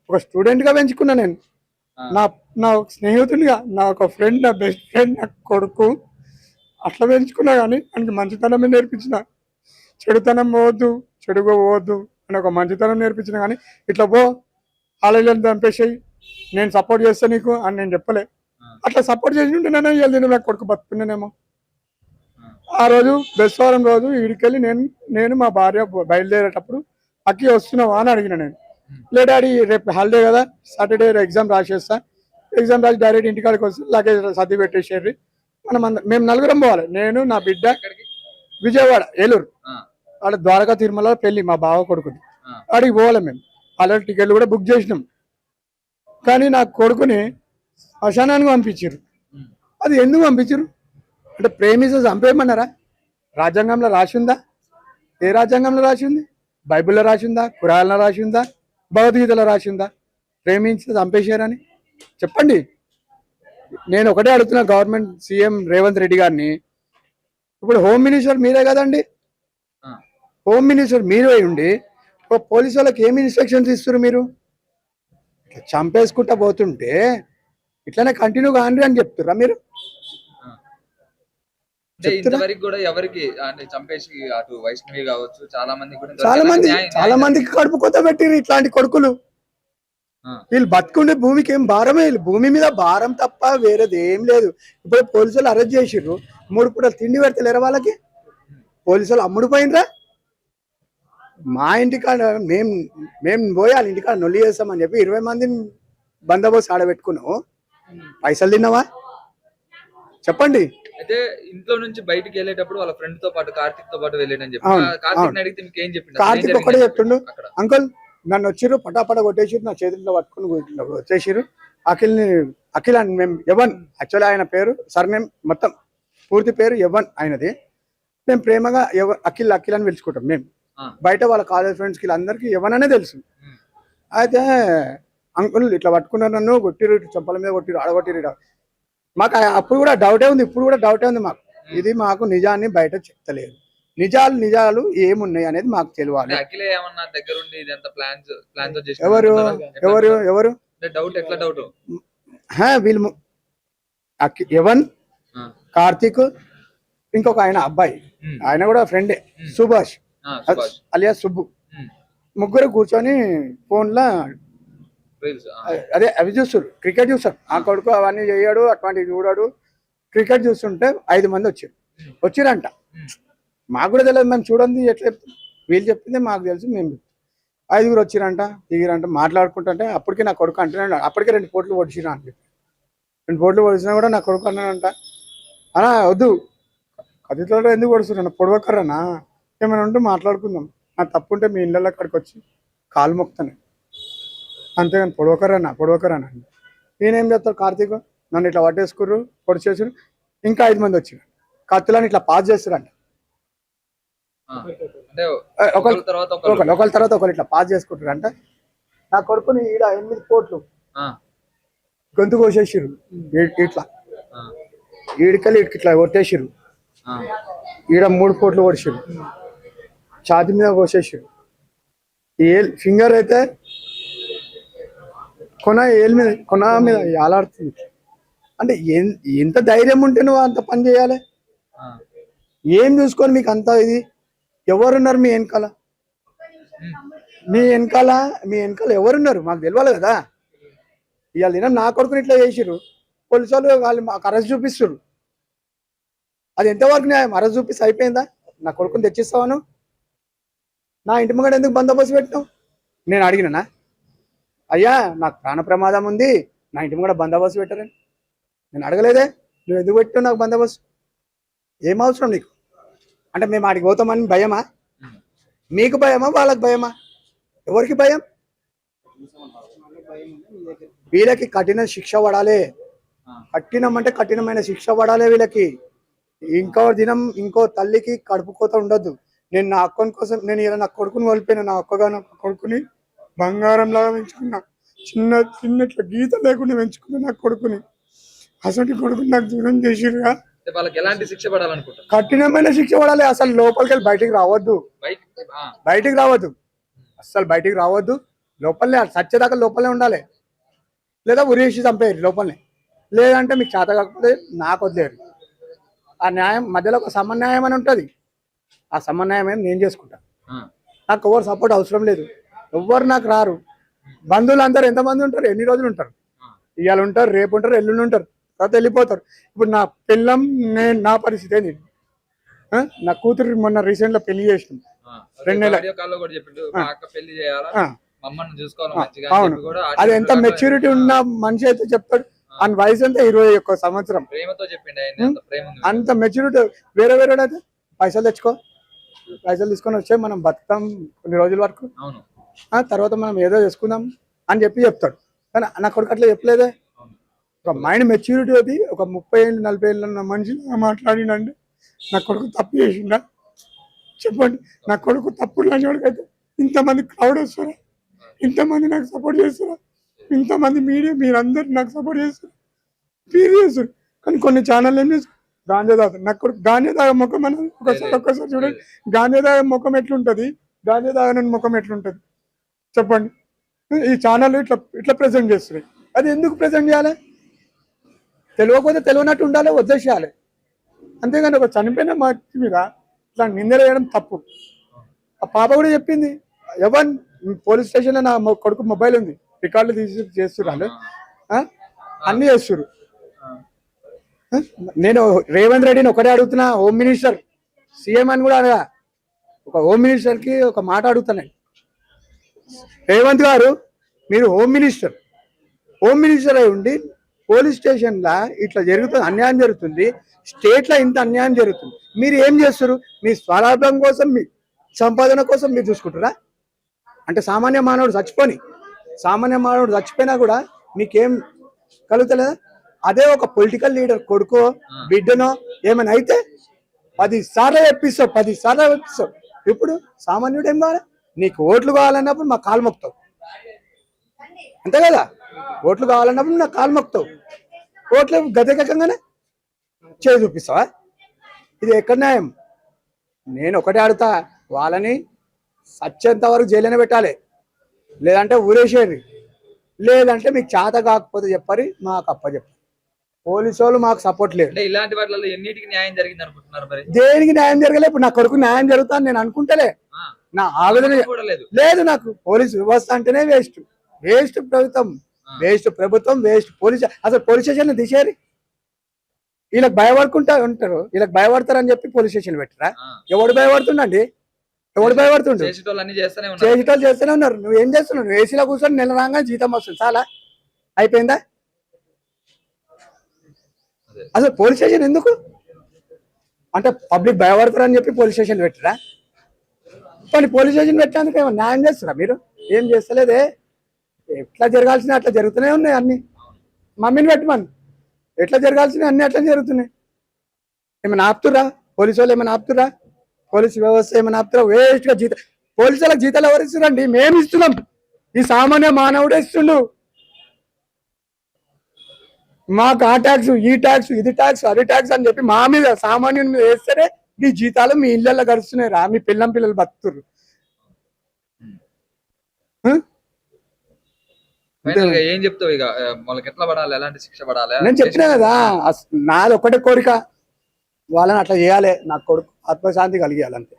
ఒక స్టూడెంట్ గా పెంచుకున్నా నేను. నా నా స్నేహితునిగా, నా ఒక ఫ్రెండ్, నా బెస్ట్ ఫ్రెండ్, నా కొడుకు అట్లా పెంచుకున్నా. కానీ ఆయనకి మంచితనమే నేర్పించిన. చెడుతనం పోవద్దు, చెడుగా పోవద్దు అని ఒక మంచితనం నేర్పించిన. కానీ ఇట్లా పో, ఆలయాలను చంపేసాయి, నేను సపోర్ట్ చేస్తా నీకు అని నేను చెప్పలే. అట్లా సపోర్ట్ చేసి ఉంటేనే ఇవాళ నా కొడుకు బతుకున్నానేమో. ఆ రోజు బెస్తవారం రోజు ఇడికెళ్ళి నేను మా భార్య బయలుదేరేటప్పుడు అక్కి వస్తున్నావా అని అడిగిన. నేను లే డాడీ, రేపు హాలిడే కదా, సాటర్డే ఎగ్జామ్ రాసేస్తా, ఎగ్జామ్ రాసి డైరెక్ట్ ఇంటికాడికి వస్తే లగేజ్ సర్ది పెట్టేసేది. మేము నలుగురం పోవాలి, నేను నా బిడ్డ. విజయవాడ, ఏలూరు, ఆడ ద్వారకా తిరుమల పెళ్లి మా బావ కొడుకుని, ఆడికి పోవాలి మేము. ఆల్రెడీ టికెట్లు కూడా బుక్ చేసినాం. కానీ నా కొడుకుని శ్మశానానికి పంపించారు. అది ఎందుకు పంపించారు అంటే ప్రేమిస్తే చంపేయమన్నారా? రాజ్యాంగంలో రాసిందా? ఏ రాజ్యాంగంలో రాసింది? బైబిల్లో రాసిందా? ఖురాన్లో రాసిందా? భగవద్గీతలో రాసిందా ప్రేమించి చంపేశారని? చెప్పండి. నేను ఒకటే అడుగుతున్నా గవర్నమెంట్ సీఎం రేవంత్ రెడ్డి గారిని. ఇప్పుడు హోమ్ మినిస్టర్ మీరే కదండి, హోమ్ మినిస్టర్ మీరే ఉండి పోలీసు వాళ్ళకి ఏమి ఇన్స్ట్రక్షన్స్ ఇస్తారు? మీరు చంపేసుకుంటా పోతుంటే ఇట్లానే కంటిన్యూ కాండి అని చెప్తుర్రా మీరు? చాలా మందికి కడుపు కొత్త పెట్టిరు ఇట్లాంటి కొడుకులు. వీళ్ళు బతుకుండే భూమికి ఏం భారమే, భూమి మీద భారం తప్ప వేరేది ఏం లేదు. ఇప్పుడు పోలీసులు అరెస్ట్ చేసిర్రు, 3 పూటలు తిండి పెడతలేరా వాళ్ళకి? పోలీసులు అమ్ముడు పోయినరా? మా ఇంటికాడ మేము పోయాలి, ఇంటికాడ నొల్లి చేస్తామని చెప్పి 20 మందిని బందోబస్తు ఆడబెట్టుకున్నావు. పైసలు తిన్నావా? చెప్పండి. అయితే ఇంట్లో నుంచి బయటికి వెళ్ళేటప్పుడు వాళ్ళ ఫ్రెండ్ తో పాటు కార్తిక్ తో పాటు వెళ్ళాడని చెప్పి కార్తిక్ అడిగితే మీకు ఏం చెప్పిండు? కార్తిక్ ఒక్కడే చెప్తుండు, అంకుల్ నన్ను వచ్చిర్రు, పటాపట కొట్టేసిరు, నా చేతుల్లో పట్టుకుని వచ్చేసిరు. అఖిల్ అని మేము యవన్, యాక్చువల్లీ ఆయన పేరు సర్నేమ్ మొత్తం పూర్తి పేరు యవన్ ఆయనది. మేము ప్రేమగా అఖిల్ అని పిలుచుకుంటాం మేము. బయట వాళ్ళ కాలేజ్ ఫ్రెండ్స్కి అందరికీ యవన్ అనే తెలుసు. అయితే అంకుల్ ఇట్లా పట్టుకున్నారు, నన్ను కొట్టిరు, చెంపల మీద కొట్టిరు, ఆడగొట్టిరు. మాకు అప్పుడు కూడా డౌటే ఉంది, ఇప్పుడు కూడా డౌటే ఉంది మాకు. ఇది మాకు నిజాన్ని బయట చెప్తలేదు. నిజాలు ఏమున్నాయి అనేది మాకు తెలియాలి. ఎవరు వీళ్ళు యవన్, కార్తిక్, ఇంకొక ఆయన అబ్బాయి, ఆయన కూడా ఫ్రెండే, సుభాష్ అలియా సుబ్బు. ముగ్గురు కూర్చొని ఫోన్లో అవి చూస్తారు, క్రికెట్ చూస్తారు. ఆ కొడుకు అవన్నీ చేయడు, అటువంటివి చూడాడు. క్రికెట్ చూస్తుంటే 5 మంది వచ్చిరంట. మాకు కూడా తెలియదు, మేము చూడండి ఎట్లా వీళ్ళు చెప్పింది మాకు తెలుసు. మేము 5గురు వచ్చిరంట, దిగిరంట, మాట్లాడుకుంటుంటే అప్పటికే నా కొడుకు అంటున్నాడు, అప్పటికే 2 పోట్లు పొడిచిరా అని చెప్పి. 2 పోట్లు పొడిచినా కూడా నా కొడుకు అన్నాడంట, అన్నా వద్దు, కథతో ఎందుకు పొడుస్తున్నా, పొడవకర్రనా, ఏమైనా ఉంటే మాట్లాడుకుందాం, నా తప్పు ఉంటే మీ ఇళ్ళల్లో అక్కడికి వచ్చి కాలు మొక్తాను, అంతేగాని పొడవకరానా అండి. నేనేం చేస్తాను, కార్తీక్ నన్ను ఇట్లా పట్టేసుకుర్రు, పొడిచేసారు. ఇంకా 5 మంది వచ్చారు, కత్తులని ఇట్లా పాస్ చేస్తారంట. ఒకరి తర్వాత ఒకరు ఇట్లా పాస్ చేసుకుంటారు అంట. నా కొడుకుని ఈడ 8 పోట్లు గొంతు కోసేసిరు, ఇట్లా ఈడికెళ్ళి ఇట్లా కొట్టేసిరు. ఈడ 3 పోట్లు కొడిసిరు, ఛాతి మీద కోసేసిరు. ఫింగర్ అయితే కొన మీద ఆలాడుతుంది. అంటే ఎంత ధైర్యం ఉంటే నువ్వు అంత పని చేయాలి? ఏం చూసుకొని మీకు అంత ఇది? ఎవరున్నారు మీ వెనకాల? మీ వెనకాల ఎవరున్నారు మాకు తెలియాలి కదా. ఇవాళ దినం నా కొడుకుని ఇట్లా చేసిరు, పోలీసు వాళ్ళు మాకు అరెస్ట్ చూపిస్తారు. అది ఎంతవరకు న్యాయం? అరెస్ట్ చూపిస్తే అయిపోయిందా? నా కొడుకుని తెచ్చిస్తావాను? నా ఇంటి ముంగడ ఎందుకు బందోబస్తు పెట్టినావు? నేను అడిగినా, అయ్యా నాకు ప్రాణ ప్రమాదం ఉంది, నా ఇంటి ముంగడ బందోబస్తు పెట్టారని నేను అడగలేదే. నువ్వు ఎందుకు పెట్టావు నాకు బందోబస్తు? ఏం అవసరం నీకు? అంటే మేము ఆడికి పోతామని భయమా? మీకు భయమా, వాళ్ళకి భయమా? ఎవరికి భయం? వీళ్ళకి కఠిన శిక్ష పడాలి. కఠినం అంటే కఠినమైన శిక్ష పడాలి వీళ్ళకి. ఇంకో తల్లికి కడుపు కోత ఉండొద్దు. నేను నా అక్కని కోసం నేను ఇలా నా కొడుకుని కోల్పోయినా, నా కొడుకుని బంగారం లాగా పెంచుకున్నా, చిన్న గీత లేకుండా పెంచుకున్నా నా కొడుకుని. అసలు కొడుకుని నాకు దూరం చేసిరుగా. కఠినమైన శిక్ష పడాలి. అసలు లోపలికి వెళ్ళి బయటికి రావద్దు, అస్సలు బయటికి రావద్దు. లోపలనే సచ్చేదాకా లోపలనే ఉండాలి, లేదా ఉరేసి చంపేయారు లోపలనే. లేదంటే మీకు చేత కాకపోతే నాకు వదిలేరు. ఆ న్యాయం మధ్యలో ఒక సమన్యాయం అని ఉంటుంది, ఆ సమన్యాయం ఏం నేను చేసుకుంటా. నాకు ఎవరు సపోర్ట్ అవసరం లేదు, ఎవ్వరు నాకు రారు. బంధువులు అందరు ఎంతమంది ఉంటారు, ఎన్ని రోజులు ఉంటారు? ఇవాళ ఉంటారు, రేపు ఉంటారు, ఎల్లుండి ఉంటారు, తర్వాత వెళ్ళిపోతారు. ఇప్పుడు నా పిల్లం నేను నా పరిస్థితి ఏంది? నా కూతురు మొన్న రీసెంట్ లో పెళ్లి చేసిన 2 నెలలు. అవును, అది ఎంత మెచ్యూరిటీ ఉన్న మనిషి అయితే చెప్తాడు. ఆయన వయసు ఎంత 21 సంవత్సరం. అంత మెచ్యూరిటీ వేరే వేరే అయితే పైసలు తెచ్చుకో, పైసలు తీసుకొని వచ్చే మనం బతుకుతాం కొన్ని రోజుల వరకు, తర్వాత మనం ఏదో చేసుకుందాం అని చెప్తాడు. కానీ నా కొడుకు అట్లా చెప్పలేదే. ఒక మైండ్ మెచ్యూరిటీ అది. ఒక 30 ఏళ్ళు 40 ఏళ్ళు ఉన్న మనిషి మాట్లాడినండి, నా కొడుకు తప్పు చేసిండా చెప్పండి? నా కొడుకు తప్పుడు లాంటి ఇంతమంది క్రౌడ్ వస్తారా, ఇంతమంది నాకు సపోర్ట్ చేస్తారా, ఇంతమంది మీడియా మీరందరూ నాకు సపోర్ట్ చేస్తారు, మీరు చేస్తారు. కానీ కొన్ని ఛానల్ ఏం చేస్తారు, గాంజా తాగుతారు. నా కొడుకు గాంజా తాగే ముఖం అనేది ఒక్కసారి చూడండి. గాంజా తాగే ముఖం ఎట్లుంటుంది, గాంజా తాగని ముఖం ఎట్లుంటుంది చెప్పండి? ఈ ఛానల్ ఇట్లా ఇట్లా ప్రజెంట్ చేస్తున్నాయి. అది ఎందుకు ప్రజెంట్ చేయాలి? తెలియకపోతే తెలియనట్టు ఉండాలి, వదిలేసేయాలి. అంతేగాని ఒక చనిపోయిన మనిషి మీద ఇట్లా నిందలు వేయడం తప్పు. ఆ పాప కూడా చెప్పింది, ఎవన్ పోలీస్ స్టేషన్లో నా కొడుకు మొబైల్ ఉంది, రికార్డులు తీసి చేస్తున్నారు, అన్ని చేస్తున్నారు. నేను రేవంత్ రెడ్డిని ఒకటే అడుగుతున్నా, హోమ్ మినిస్టర్ సీఎం అని కూడా అడగా, ఒక హోమ్ మినిస్టర్కి ఒక మాట అడుగుతున్నాను. రేవంత్ గారు, మీరు హోమ్ మినిస్టర్ అయి ఉండి పోలీస్ స్టేషన్లో ఇట్లా జరుగుతుంది, అన్యాయం జరుగుతుంది, స్టేట్లో ఇంత అన్యాయం జరుగుతుంది, మీరు ఏం చేస్తారు? మీ స్వలాభం కోసం, మీ సంపాదన కోసం మీరు చూసుకుంటారా? అంటే సామాన్య మానవుడు చచ్చిపోయినా కూడా మీకేం కలుగుతలేదా? అదే ఒక పొలిటికల్ లీడర్ కొడుకో బిడ్డనో ఏమైనా అయితే 10 సార్లు చెప్పిస్తావు. ఇప్పుడు సామాన్యుడు ఏం కావాలి? నీకు ఓట్లు కావాలన్నప్పుడు మా కాలు మొక్కుతావు, అంతే కదా? ఓట్లు కావాలన్నప్పుడు నాకు కాలు మొక్కుతావు, ఓట్లు గతకంగానే చేయి చూపిస్తావా? ఇది ఎక్కడ న్యాయం? నేను ఒకటే అడుగుతా, వాళ్ళని సచ్చేంత వరకు జైలునే పెట్టాలి, లేదంటే ఊరేసేయండి, లేదంటే మీకు చేత కాకపోతే చెప్పరి మాకు చెప్పారు. పోలీసు వాళ్ళు మాకు సపోర్ట్ లేదు. ఇలాంటి వాటిలో ఎన్నిటికి న్యాయం జరిగింది అనుకుంటున్నారు? మరి దేనికి న్యాయం జరగలేదు. ఇప్పుడు నా కొడుకు న్యాయం జరుగుతాను నేను అనుకుంటలే, నా ఆవేదన లేదు. నాకు పోలీసు వ్యవస్థ అంటేనే వేస్ట్ ప్రభుత్వం, వేస్ట్ పోలీసు. అసలు పోలీస్ స్టేషన్ తీసేరి, వీళ్ళకి భయపడుకుంటా ఉంటారు, వీళ్ళకి భయపడతారని చెప్పి పోలీస్ స్టేషన్ పెట్టరా? ఎవడు భయపడుతుండండి? చేసేటోళ్ళు చేస్తూనే ఉన్నారు. నువ్వు ఏం చేస్తున్నావు? నువ్వు ఏసీలో కూర్చొని నెల రాగానే జీతం వస్తుంది, చాలా అయిపోయిందా? అసలు పోలీస్ స్టేషన్ ఎందుకు అంటే పబ్లిక్ భయపడతారని చెప్పి పోలీస్ స్టేషన్ పెట్టరా? కానీ పోలీస్ స్టేషన్ పెట్టేందుకు ఏమో న్యాయం చేస్తారా మీరు? ఏం చేస్తలేదే. ఎట్లా జరగాల్సిన అట్లా జరుగుతూనే ఉన్నాయి అన్ని. మమ్మీని పెట్టమని ఎట్లా జరగాల్సినవి అన్ని అట్లా జరుగుతున్నాయి. ఏమైనా ఆపుతురా? పోలీసు వాళ్ళు ఏమైనా ఆపుతురా? పోలీసు వ్యవస్థ ఏమైనా ఆపుతురా? వేస్ట్గా పోలీసు వాళ్ళకి జీతాలు ఎవరు ఇస్తున్నారండి? మేము ఇస్తున్నాం, ఈ సామాన్య మానవుడే ఇస్తుండు. మాకు ఆ ట్యాక్స్, ఈ ట్యాక్స్, ఇది ట్యాక్స్, అది ట్యాక్స్ అని చెప్పి మా మీద సామాన్యుని మీద వేస్తేనే మీ జీతాలు మీ ఇళ్ళల్లో గడుస్తున్నాయి రా. మీ పిల్లలు బతుకుతుర్రు. ఏం చెప్తావు? ఇక వాళ్ళకి ఎట్లా పడాలి, ఎలాంటి శిక్ష పడాలి? నేను చెప్పినా కదా, నాది ఒకటే కోరిక, వాళ్ళని అట్లా చేయాలి, నా కొడుకు ఆత్మశాంతి కలిగేయాలంతే.